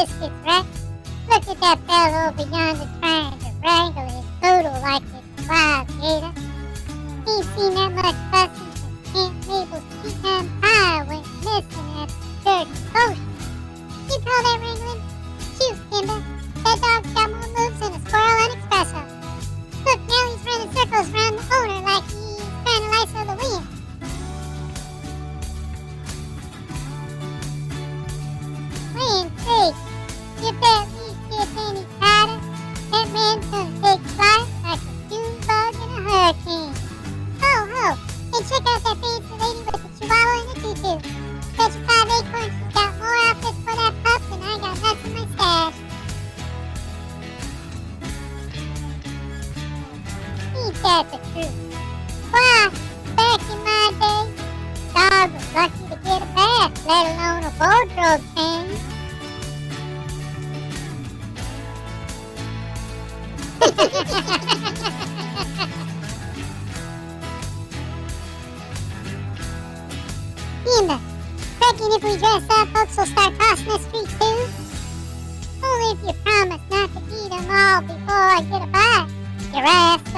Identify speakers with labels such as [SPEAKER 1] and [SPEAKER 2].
[SPEAKER 1] biscuits, Rhett. Look at that fellow over yonder trying to wrangle his poodle like it's a wild gator. Ain't seen that much fussing since Aunt Mabel's pecan pie went missing at the church potion. You call that wrangling? Shoot, Kimber. That dog's got more moves than a squirrel on espresso. Look, now he's running circles around the owner like he's trying to lasso the wind. Land sakes, if that leash gets any tighter, that man's gonna take flight like a June bug in a hurricane. Ho, ho, and check out that fancy lady with the chihuahua in the tutu. Bet you 5 acorns she's got more outfits for that pup than I got nuts in my stash. Ain't that the truth? Why, back in my day, dog was lucky to get a bath, let alone a wardrobe change. Kimber, reckon if we dress up, folks will start crossing the street too? Only if you promise not to eat them all before I get a bite, giraffe.